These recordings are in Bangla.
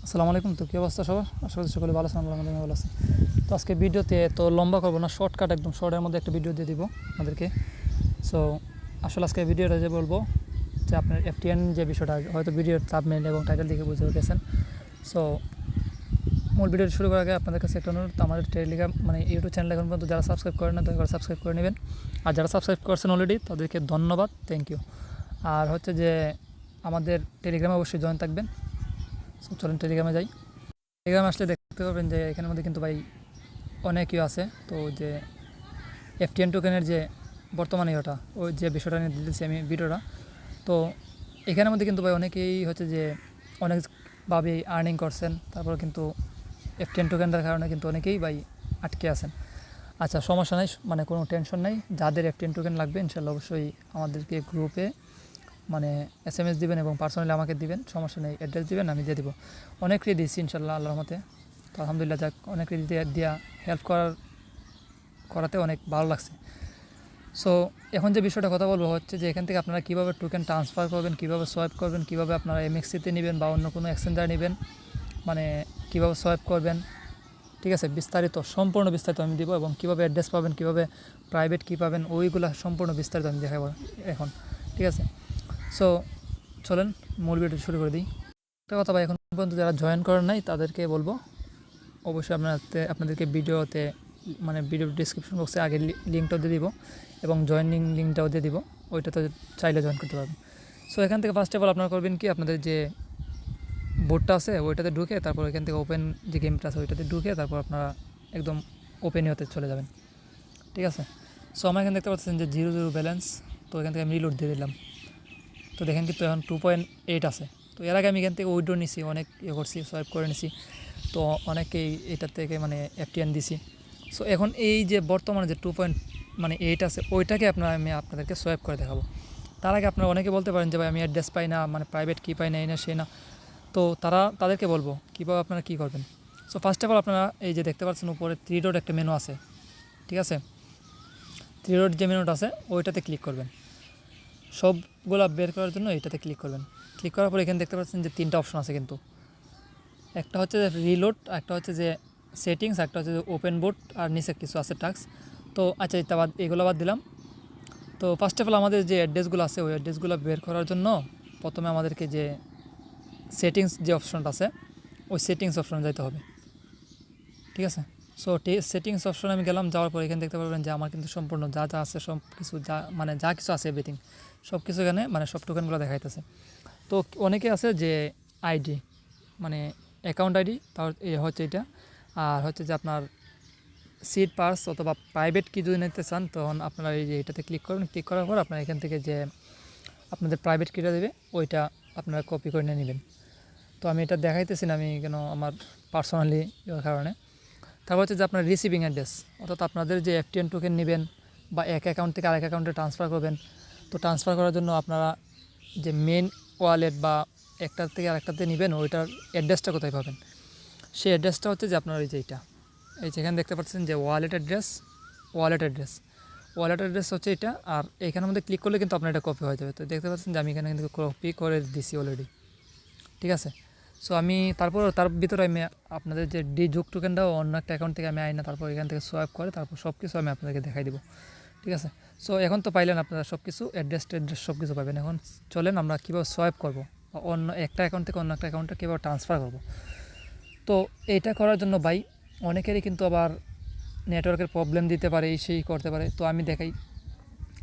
আসসালামু আলাইকুম। তো কী অবস্থা সবার? আশা করি সকলে ভালো আছেন। আলহামদুলিল্লাহ ভালো আছি। তো আজকে ভিডিওতে তো লম্বা করবো না, শর্টকাট একদম শর্টের মধ্যে একটা ভিডিও দিয়ে দিব আপনাদেরকে। সো আসলে আজকে ভিডিওটা যে বলবো যে আপনার এফটিএন যে বিষয়টা হয়তো ভিডিওর থাম্বনেইল এবং টাইটেল দেখে বুঝতে পেরেছেন। সো মূল ভিডিওটি শুরু করার আগে আপনাদের কাছে একটা অনুরোধ, আমাদের টেলিগ্রাম মানে ইউটিউব চ্যানেল এখন পর্যন্ত যারা সাবস্ক্রাইব করেন না দয়া করে সাবস্ক্রাইব করে নেবেন। আর যারা সাবস্ক্রাইব করছেন অলরেডি তাদেরকে ধন্যবাদ, থ্যাংক ইউ। আর হচ্ছে যে আমাদের টেলিগ্রামে অবশ্যই জয়েন থাকবেন। সো চলেন টেলিগ্রামে যাই। টেলিগ্রামে আসলে দেখতে পাবেন যে এখানের মধ্যে কিন্তু ভাই অনেকই আছে। তো যে এফটিএন টোকেনের যে বর্তমানে ওটা ওই যে বিষয়টা নিয়ে দিয়েছি আমি ভিডিওটা, তো এখানের মধ্যে কিন্তু ভাই অনেকেই হচ্ছে যে অনেকভাবে আর্নিং করছেন, তারপর কিন্তু এফটিএন টোকেনটার কারণে কিন্তু অনেকেই ভাই আটকে আছেন। আচ্ছা, সমস্যা নাই, মানে কোনো টেনশন নেই। যাদের এফটিএন টোকেন লাগবে ইনশাল্লাহ অবশ্যই আমাদেরকে গ্রুপে মানে SMS দিবেন এবং পার্সোনালি আমাকে দিবেন, সমস্যা নেই। অ্যাড্রেস দিবেন, আমি দিয়ে দিব। অনেকই দিয়েছি ইনশাল্লাহ আল্লাহর রহমতে। তো আলহামদুলিল্লাহ, যাক অনেকই দিয়া হেল্প করাতে অনেক ভালো লাগছে। সো এখন যে বিষয়টা কথা বলবো হচ্ছে যে এখান থেকে আপনারা কীভাবে টোকেন ট্রান্সফার করবেন, কীভাবে সোয়াইপ করবেন, কীভাবে আপনারা MXC-তে নেবেন বা অন্য কোনো এক্সচেঞ্জারে নেবেন, মানে কীভাবে সোয়াইপ করবেন, ঠিক আছে, সম্পূর্ণ বিস্তারিত আমি দিব। এবং কীভাবে অ্যাড্রেস পাবেন, কীভাবে প্রাইভেট কী পাবেন, ওইগুলো সম্পূর্ণ বিস্তারিত আমি দেখাবো এখন, ঠিক আছে। সো চলেন মূল ভিডিও শুরু করে দিই। একটা কথা ভাই, এখন পর্যন্ত যারা জয়েন করেন নাই তাদেরকে বলবো অবশ্যই আপনাদেরকে ভিডিওতে মানে ভিডিও ডিসক্রিপশন বক্সে আগে লিঙ্কটাও দিয়ে দিব এবং জয়েনিং লিঙ্কটাও দিয়ে দিব, ওইটাতে চাইলে জয়েন করতে পারবেন। সো এখান থেকে ফার্স্ট অফ অল আপনারা করবেন কি, আপনাদের যে বোর্ডটা আছে ওইটাতে ঢুকে তারপর এখান থেকে ওপেন যে গেমটা আছে ওইটাতে ঢুকে তারপর আপনারা একদম ওপেনই হতে চলে যাবেন, ঠিক আছে। সো আমার এখানে দেখতে পাচ্ছেন যে 0 ব্যালেন্স। তো এখান থেকে আমি রিলোড দিয়ে দিলাম। তো দেখেন কিন্তু এখন 2.8 আছে। তো এর আগে আমি এখান থেকে উইথড্র নিছি, অনেক করছি, সোয়াইপ করে নিছি। তো অনেকেই এটার থেকে মানে এফটিএন দিছি। সো এখন এই যে বর্তমানে যে 2.8 আছে ওইটাকে আমি আপনাদেরকে সোয়াইপ করে দেখাবো। তার আগে আপনারা অনেকে বলতে পারেন যে ভাই আমি অ্যাড্রেস পাই না, মানে প্রাইভেট কী পাই না, এই না সে না। তো তাদেরকে বলবো কীভাবে আপনারা কী করবেন। সো ফার্স্ট অফ অল আপনারা এই যে দেখতে পাচ্ছেন উপরে 3 ডট একটা মেনু আছে, ঠিক আছে। 3 ডট যে মেনুটা আছে ওইটাতে ক্লিক করবেন। সবগুলা বের করার জন্য এইটাতে ক্লিক করবেন। ক্লিক করার পর এখানে দেখতে পাচ্ছেন যে 3টা অপশন আছে কিন্তু, একটা হচ্ছে যে রিলোড, একটা হচ্ছে যে সেটিংস, একটা হচ্ছে যে ওপেন বোর্ড, আর নিচে কিছু আছে টাস্ক। তো আচ্ছা, এগুলো বাদ দিলাম। তো ফার্স্ট অফ অল আমাদের যে অ্যাড্রেসগুলো আছে ওই অ্যাড্রেসগুলো বের করার জন্য প্রথমে আমাদেরকে যে সেটিংস যে অপশনটা আছে ওই সেটিংস অপশনে যেতে হবে, ঠিক আছে। সো সেটিংস অপশনে আমি গেলাম, যাওয়ার পর এখানে দেখতে পারবেন যে আমার কিন্তু সম্পূর্ণ যা যা আছে সব কিছু, যা কিছু আছে এভরিথিং সব কিছু এখানে মানে সব টোকেনগুলো দেখাইতেছে। তো অনেকে আছে যে আইডি মানে অ্যাকাউন্ট আইডি, তার হচ্ছে এটা। আর হচ্ছে যে আপনার সিড পার্স অথবা প্রাইভেট কি যদি নিতে চান তখন আপনারা এই যে এটাতে ক্লিক করবেন। ক্লিক করার পর আপনারা এখান থেকে যে আপনাদের প্রাইভেট কিটা দেবে ওইটা আপনারা কপি করে নিয়ে নেবেন। তো আমি এটা দেখাইতেছি না, আমি কেন আমার পার্সোনালি কারণে। তারপর হচ্ছে যে আপনার রিসিভিং অ্যাড্রেস, অর্থাৎ আপনাদের যে এফটিএন টোকেন নেবেন বা এক অ্যাকাউন্ট থেকে আরেক অ্যাকাউন্টে ট্রান্সফার করবেন। তো ট্রান্সফার করার জন্য আপনারা যে মেন ওয়ালেট বা একটার থেকে আরেকটাতে নেবেন ওইটার অ্যাড্রেসটা কোথায় পাবেন, সেই অ্যাড্রেসটা হচ্ছে যে আপনার এই যে এইটা, এই যেখানে দেখতে পাচ্ছেন যে ওয়ালেট অ্যাড্রেস হচ্ছে এটা। আর এখানের মধ্যে ক্লিক করলে কিন্তু আপনার এটা কপি হয়ে যাবে। তো দেখতে পাচ্ছেন যে আমি এখানে কিন্তু কপি করে দিছি অলরেডি, ঠিক আছে। সো আমি তার ভিতরে আমি আপনাদের যে যোগ টোকেনটাও অন্য একটা অ্যাকাউন্ট থেকে আমি আইনা তারপর এখান থেকে সোয়াইপ করে তারপর সব কিছু আমি আপনাদেরকে দেখাই দেবো, ঠিক আছে। সো এখন তো পাইলেন আপনারা সব কিছু, অ্যাড্রেস সব কিছু পাবেন। এখন চলেন আমরা কীভাবে সোয়াইপ করবো, অন্য একটা অ্যাকাউন্ট থেকে অন্য একটা অ্যাকাউন্টে কীভাবে ট্রান্সফার করবো। তো এইটা করার জন্য ভাই অনেকেরই কিন্তু আবার নেটওয়ার্কের প্রবলেম দিতে পারে, সেই করতে পারে। তো আমি দেখাই,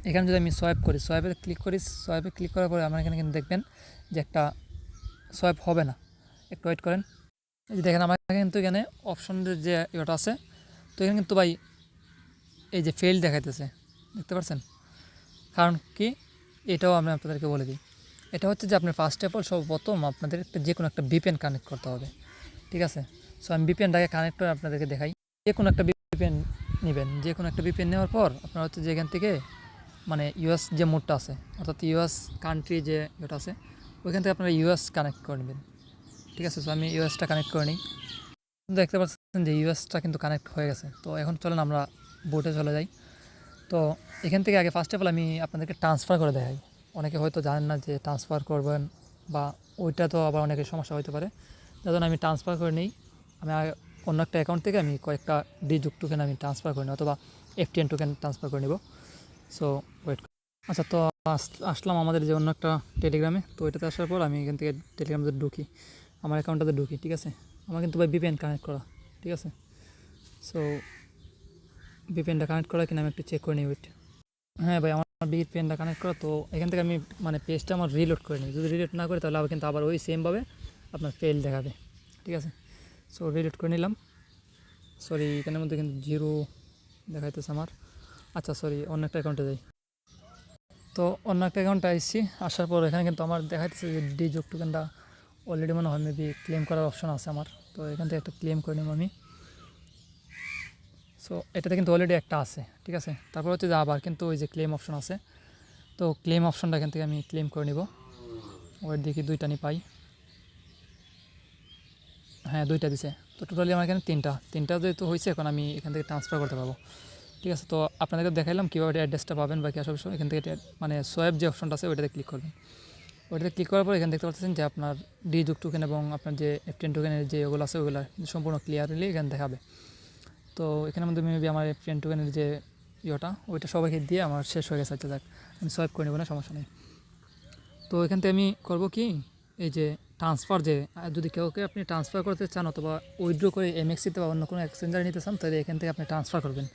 এখানে যদি আমি সোয়াইপে ক্লিক করার পরে আমার এখানে কিন্তু দেখবেন যে একটা সোয়াইপ হবে না, একটু ওয়েট করেন। এই যে দেখেন আমার কিন্তু এখানে অপশনের যে ইয়েটা আছে, তো এখানে কিন্তু ভাই এই যে ফেল দেখাইতেছে, দেখতে পাচ্ছেন। কারণ কি, এটাও আমি আপনাদেরকে বলে দিই। এটা হচ্ছে যে আপনার ফার্স্ট অফ অল সর্বপ্রথম আপনাদের যে কোনো একটা VPN কানেক্ট করতে হবে, ঠিক আছে। সো আমি VPNটাকে কানেক্ট করে আপনাদেরকে দেখাই। যে কোনো একটা VPN নেবেন, যে কোনো একটা VPN নেওয়ার পর আপনার হচ্ছে যে এখান থেকে মানে US যে মোডটা আছে, অর্থাৎ US কান্ট্রি যে এটা আছে ওইখান থেকে আপনারা US কানেক্ট করে নেবেন, ঠিক আছে। সো আমি ইউএসটা কানেক্ট করে নিই। দেখতে পাচ্ছেন যে ইউএসটা কিন্তু কানেক্ট হয়ে গেছে। তো এখন চলেন আমরা বোটে চলে যাই। তো এখান থেকে আগে ফার্স্ট অফ অল আমি আপনাদেরকে ট্রান্সফার করে দেখাই। অনেকে হয়তো জানেন না যে ট্রান্সফার করবেন বা ওইটা তো আবার অনেকের সমস্যা হতে পারে। যাতে আমি ট্রান্সফার করে নিই, আমি অন্য একটা অ্যাকাউন্ট থেকে আমি কয়েকটা ডিজুক টোকেন আমি ট্রান্সফার করে নিই অথবা FTN টোকেন ট্রান্সফার করে নেব। So wait. আচ্ছা, তো আসলাম আমাদের যে অন্য একটা টেলিগ্রামে। তো এটাতে আসার পর আমি এখান থেকে টেলিগ্রামে ঢুকি, আমার অ্যাকাউন্টটাতে ঢুকি। ঠিক আছে, আমার কিন্তু ভাই VPN কানেক্ট করা। ঠিক আছে, সো VPNটা কানেক্ট করা কিনা আমি একটু চেক করে নিই। ওয়েট, হ্যাঁ ভাই, আমার VPNটা কানেক্ট করা। তো এখান থেকে আমি মানে পেজটা আমার রিলোড করে নিই। যদি রিলোড না করে তাহলে আবার কিন্তু আবার ওই সেমভাবে আপনার ফেল দেখাবে। ঠিক আছে, সো রিলোড করে নিলাম। সরি, এখানের মধ্যে কিন্তু 0 দেখাইতেছে আমার। আচ্ছা সরি, অন্য একটা অ্যাকাউন্টে যাই। তো অন্য একটা অ্যাকাউন্টে আসছি, আসার পর এখানে কিন্তু আমার দেখাইতেছে যে ডিজুক টোকেনটা অলরেডি মনে হয় মেবি ক্লেম করার অপশন আছে আমার। তো এখান থেকে একটা ক্লেম করে নেব আমি। সো এটাতে কিন্তু অলরেডি একটা আছে। ঠিক আছে, তারপর হচ্ছে যে আবার কিন্তু ওই যে ক্লেম অপশন আছে। তো ক্লেম অপশনটা এখান থেকে আমি ক্লেম করে নিব। ওয়েট, দেখি 2টা নি পাই। হ্যাঁ, 2টা দিছে। তো টোটালি আমার এখানে 3টা যেহেতু হয়েছে, এখন আমি এখান থেকে ট্রান্সফার করতে পারবো। ঠিক আছে, তো আপনাদেরকে দেখাইলাম কীভাবে অ্যাড্রেসটা পাবেন বা কী আসবে। এখান থেকে মানে সোয়াইপ যে অপশনটা আছে ওইটাতে ক্লিক করবেন। ওইটাতে ক্লিক করার পর এখানে দেখতে পাচ্ছেন যে আপনার ডিজুক টোকেন এবং আপনার যে FTN টোকেনের যে ওগুলো আছে ওগুলো সম্পূর্ণ ক্লিয়ারলি এখানে দেখাবে। তো এখানের মধ্যে মেবি আমার FTN টোকেনের যে ওইটা সবাইকে দিয়ে আমার শেষ হয়ে গেছে। আচ্ছা যাক, আমি সোয়াইপ করে নেবো না, সমস্যা নেই। তো এখান থেকে আমি করবো কি, এই যে ট্রান্সফার, যে যদি কেউকে আপনি ট্রান্সফার করতে চান অথবা উইথড্র করে MXC-তে বা অন্য কোনো এক্সচেঞ্জারে নিতে চান, তাহলে এখান থেকে আপনি ট্রান্সফার করবেন।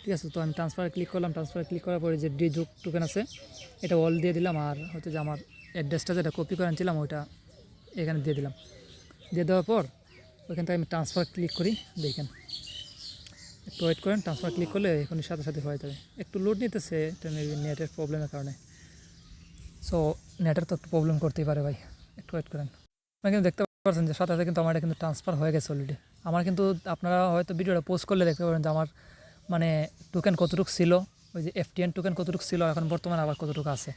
ঠিক আছে, তো আমি ট্রান্সফারে ক্লিক করলাম। ট্রান্সফারে ক্লিক করার পরে যে ডিজুক টোকেন আছে এটা অল দিয়ে দিলাম, আর হচ্ছে যে আমার অ্যাড্রেসটা যেটা কপি করে আনছিলাম ওইটা এখানে দিয়ে দিলাম। দিয়ে দেওয়ার পর ওইখান থেকে আমি ট্রান্সফার ক্লিক করি। দেখেন, একটু ওয়েট করেন, ট্রান্সফার ক্লিক করলে এখনই সাথে সাথে হয়ে যাবে। একটু লোড নিতেছে, এটা মেবি নেটের প্রবলেমের কারণে। সো নেটের তো একটু প্রবলেম করতেই পারে ভাই, একটু ওয়েট করেন। আপনারা কিন্তু দেখতে পাচ্ছেন যে সাথে সাথে কিন্তু আমার এটা কিন্তু ট্রান্সফার হয়ে গেছে অলরেডি। আমার কিন্তু আপনারা হয়তো ভিডিওটা পোস্ট করলে দেখতে পাবেন যে আমার মানে টোকেন কতটুকু ছিল, ওই যে FTN টোকেন কতটুকু ছিল, এখন বর্তমানে আবার কতটুকু আছে।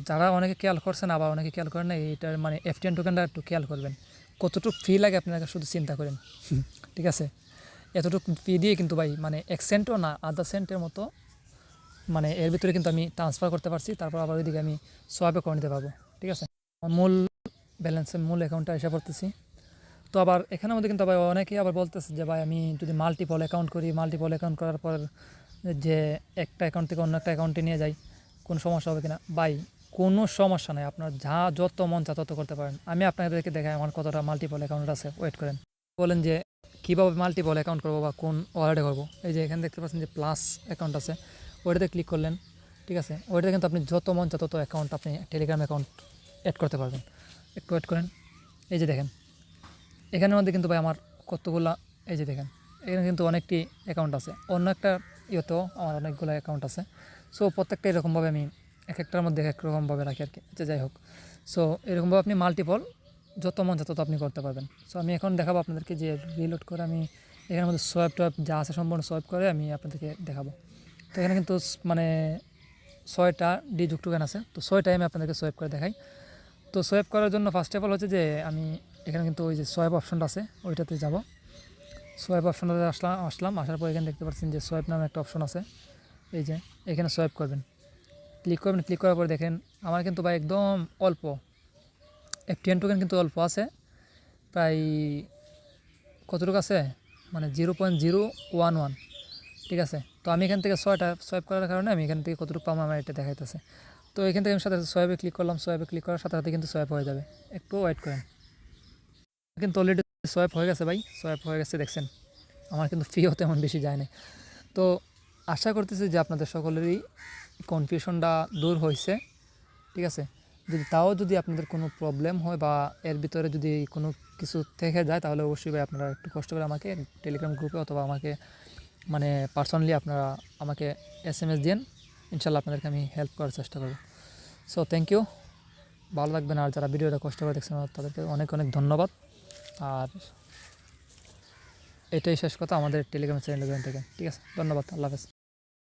যারা অনেকে খেয়াল করছেন, আবার অনেকে খেয়াল করেন না, এইটার মানে FTN টোকেনটা একটু খেয়াল করবেন। কতটুকু ফি লাগে আপনারা শুধু চিন্তা করেন। ঠিক আছে, এতটুকু ফি দিয়ে কিন্তু ভাই মানে 1 সেন্টও না, আধা সেন্টের মতো মানে এর ভিতরে কিন্তু আমি ট্রান্সফার করতে পারছি। তারপর আবার ওইদিকে আমি সোয়াইপে করে নিতে পারবো। ঠিক আছে, মূল ব্যালেন্সের মূল অ্যাকাউন্টটা এসে পড়তেছি। তো আবার এখানের মধ্যে কিন্তু আবার অনেকেই আবার বলতেছে যে ভাই আমি যদি মাল্টিপল অ্যাকাউন্ট করি, মাল্টিপল অ্যাকাউন্ট করার পর যে একটা অ্যাকাউন্ট থেকে অন্য একটা অ্যাকাউন্টে নিয়ে যাই, কোনো সমস্যা হবে কিনা। ভাই কোনো সমস্যা নাই, আপনার যত মন চা তত করতে পারেন। আমি আপনাদেরকে দেখাই আমার কতটা মাল্টিপল অ্যাকাউন্ট আছে। ওয়েট করেন, বলেন যে কীভাবে মাল্টিপল অ্যাকাউন্ট করবো বা কোন ওয়ালেটে করবো। এই যে এখানে দেখতে পাচ্ছেন যে প্লাস অ্যাকাউন্ট আছে, ওইটাতে ক্লিক করলেন। ঠিক আছে, ওইটাতে কিন্তু আপনি যত মন চা তত অ্যাকাউন্ট আপনি টেলিগ্রাম অ্যাকাউন্ট অ্যাড করতে পারবেন। একটু ওয়েট করেন, এই যে দেখেন এখানের মধ্যে কিন্তু ভাই আমার কতগুলা, এই যে দেখেন এখানে কিন্তু অনেকটি অ্যাকাউন্ট আছে। অন্য একটা ইয়েতেও আমার অনেকগুলো অ্যাকাউন্ট আছে। সো প্রত্যেকটা এরকমভাবে আমি এক একটার মধ্যে এক রকমভাবে রাখি আর কি। আচ্ছা যাই হোক, সো এরকমভাবে আপনি মাল্টিপল যত মন যত আপনি করতে পারবেন। সো আমি এখন দেখাবো আপনাদেরকে যে রিলোড করে আমি এখানের মধ্যে সোয়াইপ টোয়াইপ যা আছে সম্পূর্ণ সোয়াইপ করে আমি আপনাদেরকে দেখাবো। তো এখানে কিন্তু মানে 6টা ডিজুক টোকেন আছে। তো 6টাই আমি আপনাদেরকে সোয়াইপ করে দেখাই। তো সোয়াইপ করার জন্য ফার্স্ট অফ অল হচ্ছে যে আমি এখানে কিন্তু ওই যে সোয়াইপ অপশনটা আছে ওইটাতে যাব। সোয়াইপ অপশনটাতে আসলাম, আসার পর এখানে দেখতে পাচ্ছেন যে সোয়াইপ নামে একটা অপশন আছে। এই যে এখানে সোয়াইপ করবেন, ক্লিক করবেন। ক্লিক করার পর দেখেন আমার কিন্তু ভাই একদম অল্প FTN টোকেন কিন্তু অল্প আছে, প্রায় কতটুকু আছে মানে 0.011। ঠিক আছে, তো আমি এখান থেকে 6টা সোয়াইপ করার কারণে আমি এখান থেকে কতটুকু পাবো আমার এটা দেখাইতেছে। তো এখান থেকে আমি সাথে সোয়াইপে ক্লিক করলাম, সোয়াইপে ক্লিক করার সাথে সাথে কিন্তু সোয়াইপ হয়ে যাবে। একটু ওয়েট করেন, কিন্তু অলরেডি সোয়াইপ হয়ে গেছে ভাই, সোয়াইপ হয়ে গেছে দেখছেন। আমার কিন্তু ফিও তেমন বেশি যায় না। তো আশা করতেছি যে আপনাদের সকলেরই কনফিউশনটা দূর হয়েছে। ঠিক আছে, যদি আপনাদের কোনো প্রবলেম হয় বা এর ভিতরে যদি কোনো কিছু থেকে যায়, তাহলে অবশ্যই ভাই আপনারা একটু কষ্ট করে আমাকে টেলিগ্রাম গ্রুপে অথবা আমাকে মানে পার্সোনালি আপনারা আমাকে SMS দিন। ইনশাল্লাহ আপনাদেরকে আমি হেল্প করার চেষ্টা করব। সো থ্যাংক ইউ, ভালো থাকবেন। আর যারা ভিডিওটা কষ্ট করে দেখছেন তাদেরকে অনেক অনেক ধন্যবাদ। আর এটাই শেষ কথা আমাদের টেলিগ্রাম চ্যানেল থেকে। ঠিক আছে, ধন্যবাদ, আল্লাহ হাফেজ।